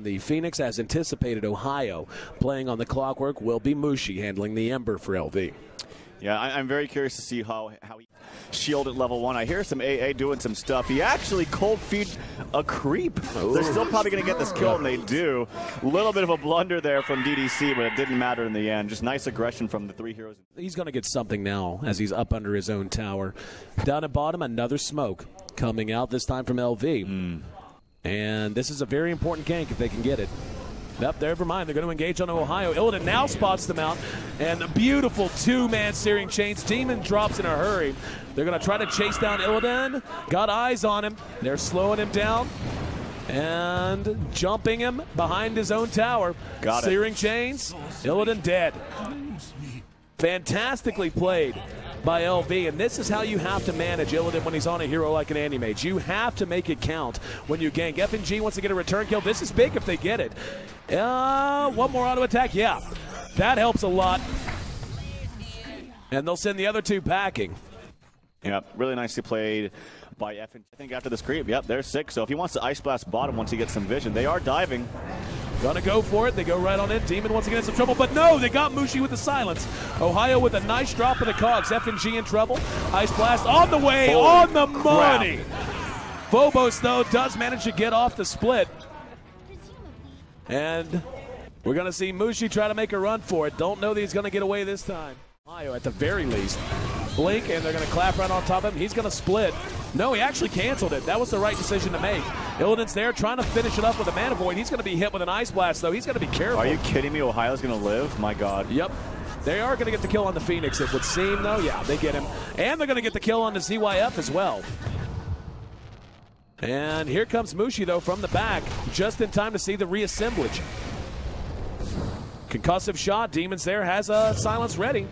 on the Phoenix. As anticipated, Ohio playing on the Clockwerk will be Mushi handling the Ember for LV. Yeah, I'm very curious to see how he shielded level 1. I hear some AA doing some stuff. He actually cold feed a creep. Ooh. They're still probably going to get this kill, and they do. A little bit of a blunder there from DDC, but it didn't matter in the end. Just nice aggression from the 3 heroes. He's going to get something now as he's up under his own tower. Down at bottom, another smoke coming out, this time from LV. And this is a very important gank if they can get it. Yep, never mind. They're going to engage on Ohio. Illidan now spots them out. And a beautiful 2-man searing chains. Demon drops in a hurry. They're going to try to chase down Illidan. Got eyes on him. They're slowing him down. And jumping him behind his own tower. Got it. Searing chains. Illidan dead. Fantastically played by LV, and this is how you have to manage Illidan when he's on a hero like an Anti-Mage. You have to make it count when you gank. FNG wants to get a return kill. This is big if they get it. One more auto attack. Yeah, that helps a lot. And they'll send the other 2 packing. Yeah, really nicely played by FNG. I think after this creep, yep, they're 6. So if he wants to Ice Blast bottom once he gets some vision, they are diving. Gonna go for it. They go right on in. Demon once again in some trouble, but no, they got Mushi with the silence. Ohio with a nice drop of the cogs. FNG in trouble. Ice Blast on the way, Holy on the crap. money. Phobos, though, does manage to get off the split. And we're gonna see Mushi try to make a run for it. Don't know that he's gonna get away this time. Ohio at the very least. Blink, and they're gonna clap right on top of him. He's gonna split. No, he actually canceled it. That was the right decision to make. Illidan's there trying to finish it up with a Mana Void. He's going to be hit with an Ice Blast, though. He's going to be careful. Are you kidding me? Ohio's going to live? My God. Yep. They are going to get the kill on the Phoenix, it would seem, though. Yeah, they get him. And they're going to get the kill on the ZYF as well. And here comes Mushi, though, from the back, just in time to see the reassemblage. Concussive shot. Demons there, has a silence ready.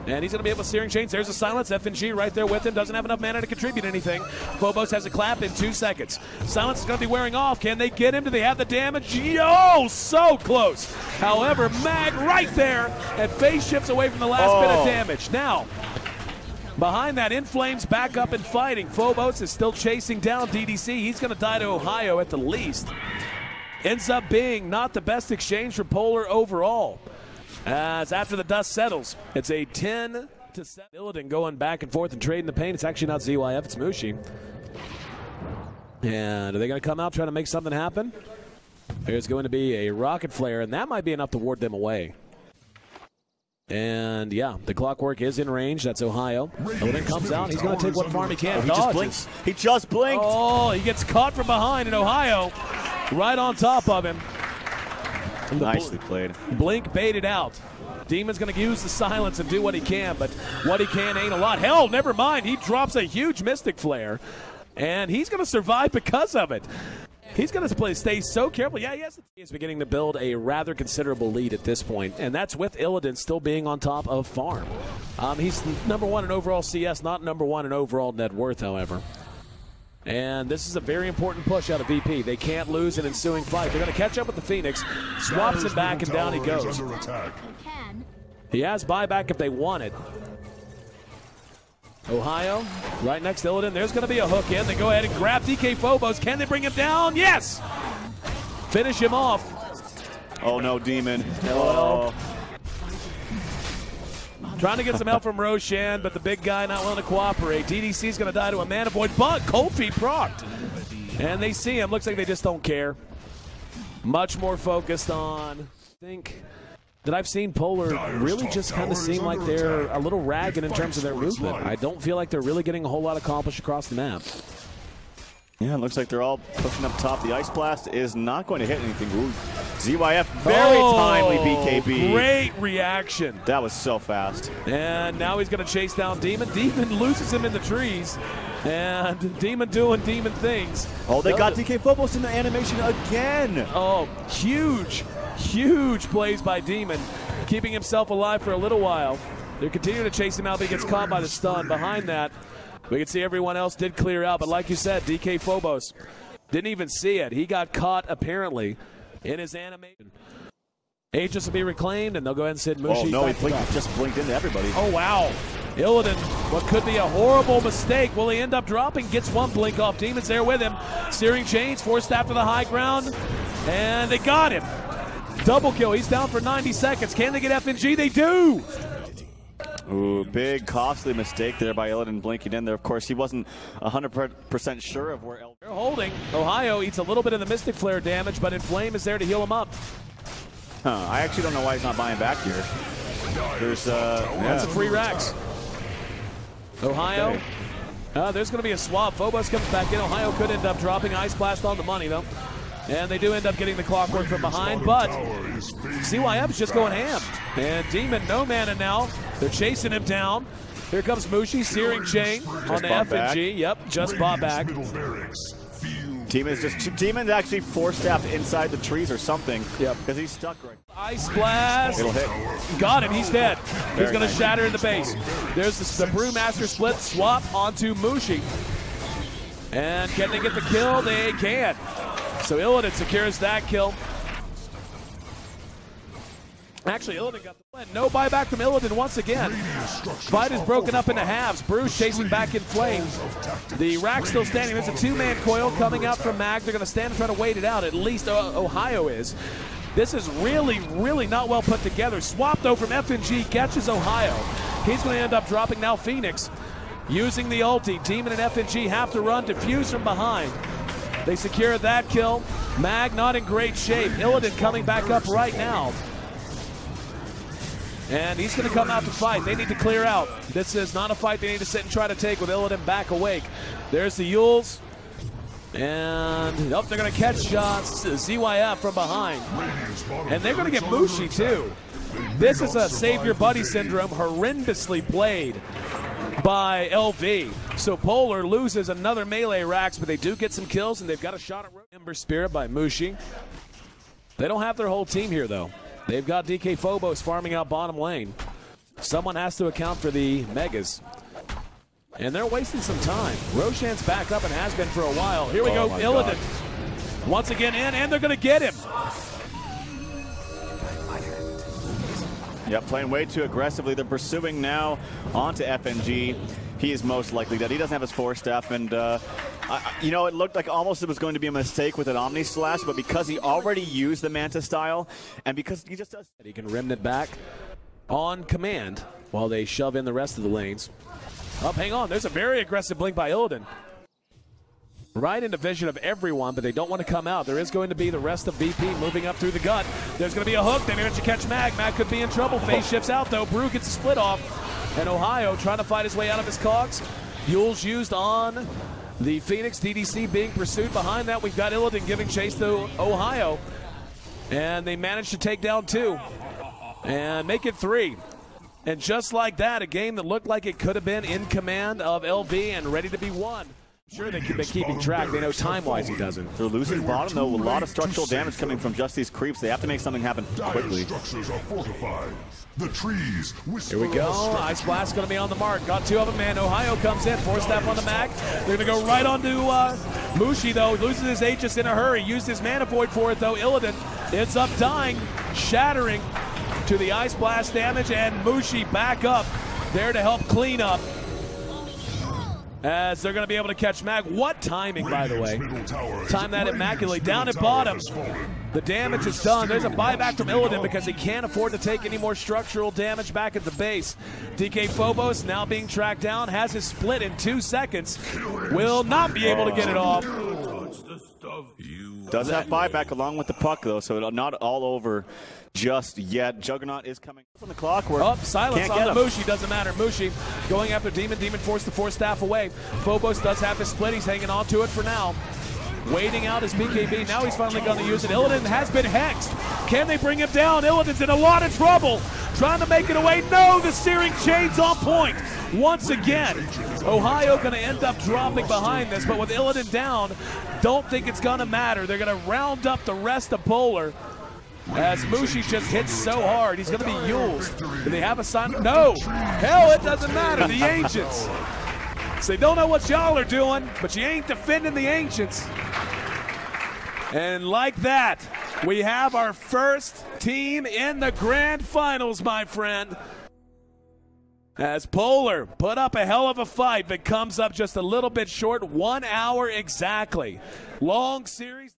And he's going to be able to Searing Chains. There's a silence. FNG right there with him. Doesn't have enough mana to contribute anything. Phobos has a clap in 2 seconds. Silence is going to be wearing off. Can they get him? Do they have the damage? Oh, so close. However, Mag right there. And phase shifts away from the last bit of damage. Now, behind that, In Flames back up and fighting. Phobos is still chasing down DDC. He's going to die to Ohio at the least. Ends up being not the best exchange for Polar overall. As after the dust settles, it's a 10-7. Illidan going back and forth and trading the pain. It's actually not ZYF, it's Mushi. And are they going to come out trying to make something happen? There's going to be a rocket flare, and that might be enough to ward them away. And yeah, the Clockwerk is in range. That's Ohio. Illidan comes out. He's going to take what farm he can. He just blinked. He just blinked. Oh, he gets caught from behind, and Ohio right on top of him. Nicely played. Blink baited out. Demon's going to use the silence and do what he can, but what he can ain't a lot. Hell, never mind. He drops a huge Mystic Flare, and he's going to survive because of it. He's going to stay so careful. Yeah, he's beginning to build a rather considerable lead at this point, and that's with Illidan still being on top of farm. He's #1 in overall CS, not #1 in overall net worth, however. And this is a very important push out of VP. They can't lose an ensuing fight. They're going to catch up with the Phoenix. Swaps it back, and down he goes. He has buyback if they want it. Ohio, right next to Illidan. There's going to be a hook in. They go ahead and grab DKphobos. Can they bring him down? Yes! Finish him off. Oh, no, Demon. Oh. Trying to get some help from Roshan, but the big guy not willing to cooperate. DDC's going to die to a Mana Void, but Cold Feet procced. And they see him. Looks like they just don't care. Much more focused on, I think, that I've seen Polar really just kind of seem like they're a little ragged in terms of their movement. I don't feel like they're really getting a whole lot accomplished across the map. Yeah, it looks like they're all pushing up top. The Ice Blast is not going to hit anything. Ooh. ZYF, very timely BKB. Great reaction. That was so fast. And now he's going to chase down Demon. Demon loses him in the trees. And Demon doing Demon things. Oh, they got DKphobos in the animation again. Oh, huge, huge plays by Demon. Keeping himself alive for a little while. They're continuing to chase him out, but he gets caught by the stun. Behind that, we can see everyone else did clear out, but like you said, DKphobos didn't even see it. He got caught, apparently, in his animation. Aegis will be reclaimed, and they'll go ahead and send Mushi. Oh, no, he just blinked into everybody. Oh, wow. Illidan, what could be a horrible mistake. Will he end up dropping? Gets one blink off. Demon's there with him. Searing Chains forced after the high ground. And they got him. Double kill. He's down for 90 seconds. Can they get FNG? They do. Ooh, big costly mistake there by Illidan blinking in there. Of course, he wasn't 100% sure of where they're holding. Ohio eats a little bit of the Mystic Flare damage, but Inflame is there to heal him up. I actually don't know why he's not buying back here. There's that's a free Rax. Ohio. Okay. There's going to be a swap. Phobos comes back in. Ohio could end up dropping Ice Blast on the money, though. And they do end up getting the Clockwerk from behind, but CYF is just going ham. And Demon, no mana now. They're chasing him down. Here comes Mushi, Searing Chain on the FNG. Yep, just bought back. Demon's actually force-staffed inside the trees or something. Yep. Because he's stuck right now. Ice Blast. It'll hit. Got him. He's dead. He's going to shatter in the base. There's the Brewmaster split swap onto Mushi. And can they get the kill? They can. So Illidan secures that kill. Actually, Illidan got the win. No buyback from Illidan once again. Fight is broken up into halves. Bruce chasing back in flames. The rack still standing. There's a two-man coil coming out from Mag. They're going to stand and try to wait it out. At least Ohio is. This is really, really not well put together. Swap, though, from FNG catches Ohio. He's going to end up dropping now Phoenix. Using the ulti. Demon and FNG have to run. Defuse from behind. They secure that kill. Mag not in great shape. Illidan coming back up right now. And he's going to come out to fight. They need to clear out. This is not a fight they need to sit and try to take with Illidan back awake. There's the Yules. And they're going to catch shots. ZYF from behind. And they're going to get Mushi too. This is a save your buddy syndrome horrendously played by LV. So Polar loses another melee Rax, but they do get some kills, and they've got a shot at Ember Spirit by Mushi. They don't have their whole team here, though. They've got DKphobos farming out bottom lane. Someone has to account for the Megas. And they're wasting some time. Roshan's back up and has been for a while. Here we go, Illidan. Once again in, and they're going to get him. Yeah, playing way too aggressively. They're pursuing now onto FNG. He is most likely dead. He doesn't have his force staff, and you know, it looked like almost it was going to be a mistake with an Omni Slash, but because he already used the Manta style, and because he just does, he can remnant back on command while they shove in the rest of the lanes. Oh, hang on. There's a very aggressive blink by Illidan. Right into vision of everyone, but they don't want to come out. There is going to be the rest of VP moving up through the gut. There's going to be a hook. They manage to catch Mag. Mag could be in trouble. Phase shifts out, though. Brew gets a split off. And Ohio trying to fight his way out of his cogs. Yules used on the Phoenix. DDC being pursued. Behind that, we've got Illidan giving chase to Ohio. And they managed to take down 2. And make it 3. And just like that, a game that looked like it could have been in command of LV and ready to be won. Sure, they've been keeping track. They know time-wise he doesn't. They're losing bottom, though. A lot of structural damage coming from just these creeps. They have to make something happen quickly. Here we go. Ice Blast going to be on the mark. Got 2 of them, man. Ohio comes in. Force staff on the Mag. They're going to go right onto Mushi, though. Loses his Aegis in a hurry. Used his Mana Void for it, though. Illidan ends up dying, shattering to the Ice Blast damage, and Mushi back up there to help clean up. As they're going to be able to catch Mag. What timing, by the way. Time that immaculately. Down at bottom. The damage is done. There's a buyback from Illidan because he can't afford to take any more structural damage back at the base. DKphobos now being tracked down. Has his split in 2 seconds. Will not be able to get it off. Does have buyback along with the puck, though, so not all over just yet. Juggernaut is coming from the Clockwerk. Oh, silence on the Mushi. Doesn't matter. Mushi going after Demon. Demon forced the force staff away. Phobos does have his split. He's hanging on to it for now. Waiting out his BKB. Now he's finally going to use it. Illidan has been hexed. Can they bring him down? Illidan's in a lot of trouble. Trying to make it away. No, the Searing Chain's on point. Once again, Ohio going to end up dropping behind this, but with Illidan down, don't think it's going to matter. They're going to round up the rest of Polar. As Mushi just hits so hard, he's going to be Yules. Do they have a sign? No! Hell, it doesn't matter. The Ancients. So they don't know what y'all are doing, but you ain't defending the Ancients. And like that, we have our first team in the grand finals, my friend. As Polar put up a hell of a fight, but comes up just a little bit short. 1 hour exactly. Long series.